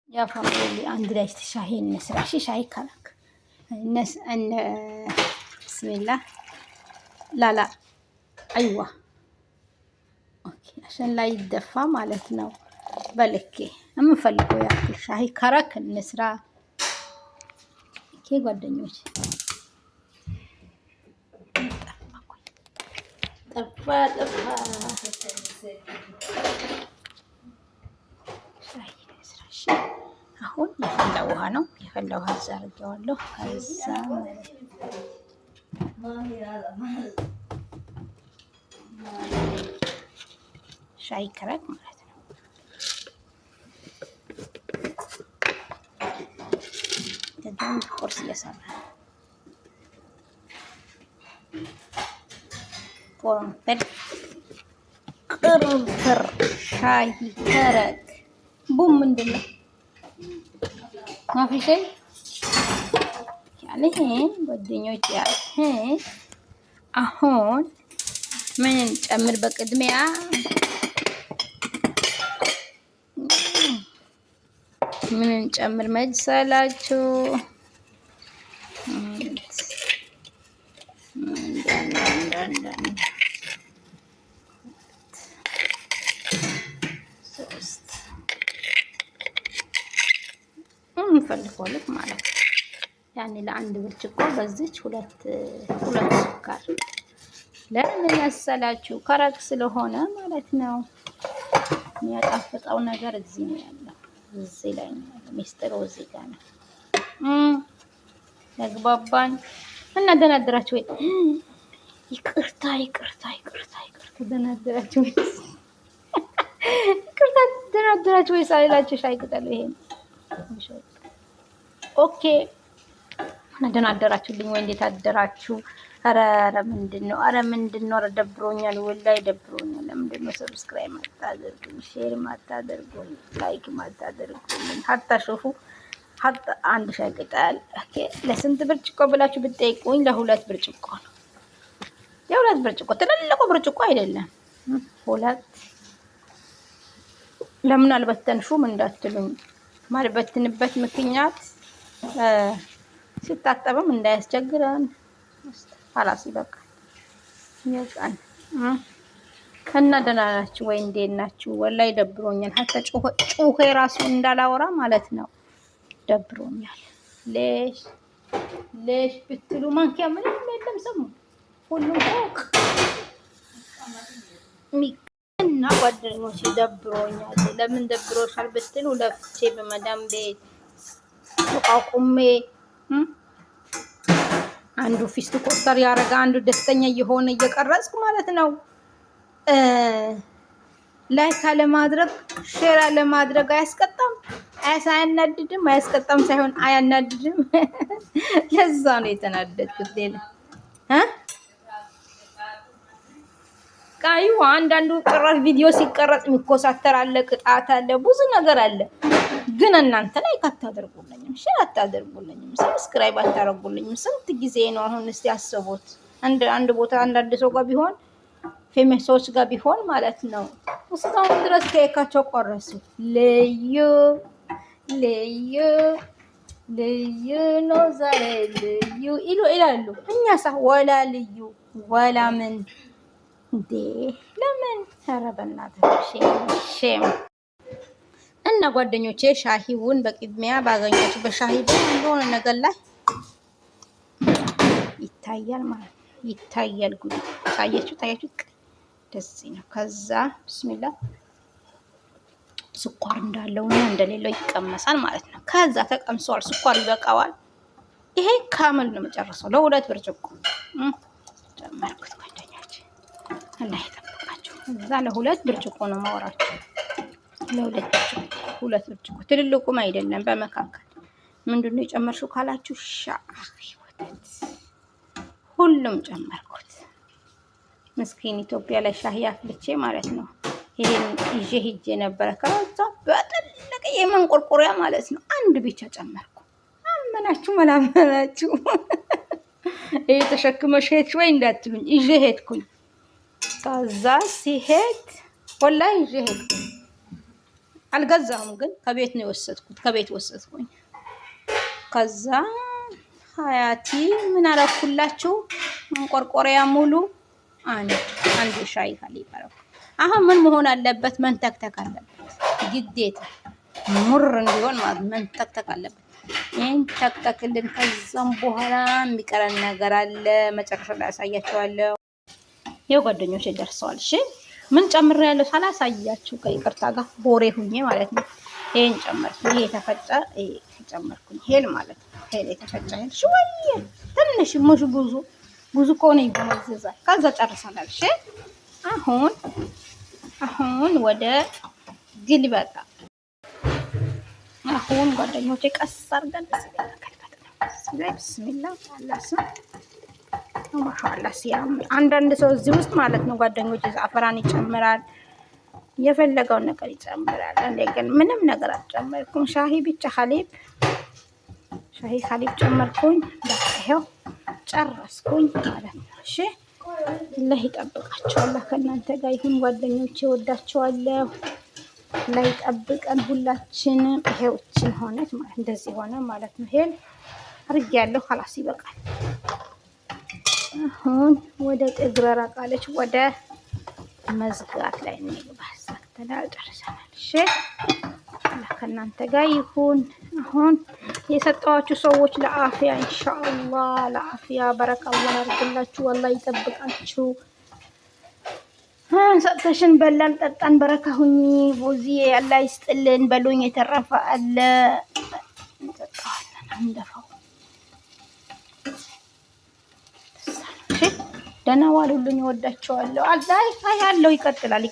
يا فضولي عندي ليش تشاهين نسرع شي شاي كرك الناس ان بسم الله. لا ايوه اوكي عشان لا يتدفى مالتنا بلكي اما فلقوا ياكل شاي كرك النسرع كي ጓደኞች ጠፋ ሻይ ነስራሽ አሁን የፈላ ውሃ ነው። የፈላ ውሃ አድርጌዋለሁ። ከዛ ሻይ ከረክ ማለት ነው። ከዛም ቁርስ እየሰራ ፎርምፈል ቅርንፍር ሻይ ከረክ ቡም ምንድን ነው? ማፊ ሻይ ያለህን ጓደኞች ያለህን አሁን ምን ጨምር? በቅድሚያ ምን ጨምር መሰላችሁ? እንፈልገዋለን ማለት ነው። ያኔ ለአንድ ብርጭቆ በዚች ሁለት ስኳር ለምን መሰላችሁ? ከረክ ስለሆነ ማለት ነው። የሚያጣፍጠው ነገር እዚህ ነው ያለው፣ እዚህ ላይ ነው ያለው። ሚስጥሩ እዚህ ጋር ነው። ያግባባን እና ደናደራችሁ ወይ? ይቅርታ ደናደራችሁ ወይ? ይቅርታ ደናደራችሁ ወይ? ሳይላችሁ ሻይ ቅጠሉ ይሄን ኦኬ። እና ደናደራችሁልኝ ወይ? እንዴት አደራችሁ? ኧረ ምንድነው? ኧረ ደብሮኛል፣ ወላሂ ደብሮኛል። ለምንድን ነው ሰብስክራይብ ማታደርጉኝ፣ ሼር ማታደርጉኝ፣ ላይክ ማታደርጉኝ? ሀታ ሾፉ ሀታ አንድ ሻይ ቅጠል ኦኬ። ለስንት ብርጭቆ ብላችሁ ብትጠይቁኝ ለሁለት ብርጭቆ ነው። የሁለት ብርጭቆ ትልልቁ ብርጭቆ አይደለም፣ ሁለት። ለምን አልበተንሹም እንዳትሉኝ፣ ማልበትንበት ምክንያት ሲታጠብም እንዳያስቸግረን ሀላስ ይበቃል። ይበቃል። ከና ደህና ናችሁ ወይ? እንዴት ናችሁ? ወላሂ ደብሮኛል። ሀታ ጩኸ ራሱ እንዳላወራ ማለት ነው ደብሮኛል። ሌሽ ብትሉ ማንኪያ ምንም የለም። ሰሙ ሁሉም ፎቅ እና ጓደኞች ደብሮኛል። ለምን ደብሮሻል ብትሉ ለፍቼ በመዳም ቤት ተቋቁሜ አንዱ ፊስቱ ኮስተር ያረጋ አንዱ ደስተኛ እየሆነ እየቀረጽኩ ማለት ነው። ላይክ አለማድረግ ሼር አለማድረግ አያስቀጣም፣ አያናድድም። አያስቀጣም ሳይሆን አያናድድም። ለዛ ነው የተናደድኩት። ሌላ ቃዩ አንዳንዱ ጭራሽ ቪዲዮ ሲቀረጽ የሚኮሳተር አለ፣ ቅጣት አለ፣ ብዙ ነገር አለ። ግን እናንተ ላይክ አታደርጉልኝም፣ ሼር አታደርጉልኝም፣ ሰብስክራይብ አታደርጉልኝም። ስንት ጊዜ ነው አሁን? እስቲ አስቡት። አንድ ቦታ አንዳንድ ሰው ጋር ቢሆን ፌመስ ሰዎች ጋር ቢሆን ማለት ነው እስካሁን ድረስ ከየካቸው ቆረሱ። ልዩ ነው ዛሬ ልዩ ይላሉ። እኛ ወላ ልዩ ወላ ምን እንዴ? ለምን? ኧረ በእናትህ ሼም። እና ጓደኞቼ ሻሂውን በቅድሚያ ባገኛችሁ በሻሂ በሆነ ነገር ላይ ይታያል ማለት ነው። ይታያል ጉድ ታያችሁ ደስ ነው። ከዛ ብስሚላ ስኳር እንዳለውና እንደሌለው ይቀመሳል ማለት ነው። ከዛ ተቀምሷል፣ ስኳር ይበቃዋል። ይሄ ካመል ነው መጨረሻው። ለሁለት ብርጭቆ ጨመርኩት ጓደኞቼ። አላህ ይጠብቃችሁ። ከዛ ለሁለት ብርጭቆ ነው ማወራችሁ። ሁለት ብርጭቆ ትልልቁም አይደለም፣ በመካከል። ምንድነው የጨመርሽው ካላችሁ ሻይ ወተት ሁሉም ጨመርኩት። ምስኪን ኢትዮጵያ ላይ ሻሂ አፍልቼ ማለት ነው ይሄን ይዤ ሂጄ ነበረ። ከዛ በጥልቅ የመንቆርቆሪያ ማለት ነው አንድ ብቻ ጨመርኩ። አመናችሁ መላመናችሁ ይሄ ተሸክመሽ ሄድሽ ወይ እንዳትሉኝ፣ ይዤ ሄድኩኝ። ከዛ ሲሄድ ወላሂ ይዤ ሄድኩኝ። አልገዛሁም፣ ግን ከቤት ነው የወሰድኩት። ከቤት ወሰድኩኝ። ከዛ ሀያቲ ምን አረኩላችሁ? መንቆርቆሪያ ሙሉ አንድ ሻይ ሀሊብ አረኩ። አሁን ምን መሆን አለበት? መንተክተክ አለበት ግዴታ፣ ሙር እንዲሆን ማለት መንተክተክ አለበት። ይህን ተክተክልን። ከዛም በኋላ የሚቀረን ነገር አለ፣ መጨረሻ ላይ ያሳያችኋለሁ። ይኸው ጓደኞቼ ደርሰዋል። እሺ ምን ጨምሬያለሁ ሳላሳያችሁ ከይቅርታ ጋር ቦሬ ሁኜ ማለት ነው። ይሄን ጨመርኩ። ይሄ የተፈጨ ጨመርኩኝ። ሄል ማለት ነው። ሄል የተፈጨ ሄል ሽወየ ትንሽ ሙሽ ብዙ ከሆነ ይጎመዝዛል። ከዛ ጨርሰናል። እሺ አሁን ወደ ግልበጣ። አሁን ጓደኞቼ ቀስ አድርገን ስለተከልከተ ነው። ቢስሚላ አላስ ማሻአላ ሲያምር። አንዳንድ ሰው እዚህ ውስጥ ማለት ነው ጓደኞቼ ዛፈራን ይጨምራል፣ የፈለገውን ነገር ይጨምራል። እኔ ግን ምንም ነገር አልጨመርኩም። ሻሂ ብቻ ሀሊብ ጨመርኩኝ። በቃ ይኸው ጨረስኩኝ ማለት ነው። እሺ አላህ ይጠብቃችሁ። አላህ ከእናንተ ጋር ይሁን ጓደኞቼ፣ ወዳችኋለሁ። አላህ ይጠብቀን ሁላችንም። ይሄው እችን ሆነች ማለት እንደዚህ ሆነ ማለት ነው። ይሄን አድርጌያለሁ። ኸላስ ይበቃል። አሁን ወደ ቅግረራ ቃለች ወደ መዝጋት ላይ እንግባ። ዘግተናል፣ ጨርሰናል። እሺ አላህ ከእናንተ ጋር ይሁን። አሁን የሰጠኋችሁ ሰዎች ለአፍያ ኢንሻአላህ ለአፍያ በረካ አላህ ያርግላችሁ፣ አላህ ይጠብቃችሁ። ሰጥተሽን በላን ጠጣን በረካ ሁኚ ቦዚ አላህ ይስጥልን በሉኝ። የተረፈ አለ እንጠጣዋለን እንደፋው። ደህና ዋሉልኝ። እወዳቸዋለሁ። አላህ ያለው ይቀጥላል።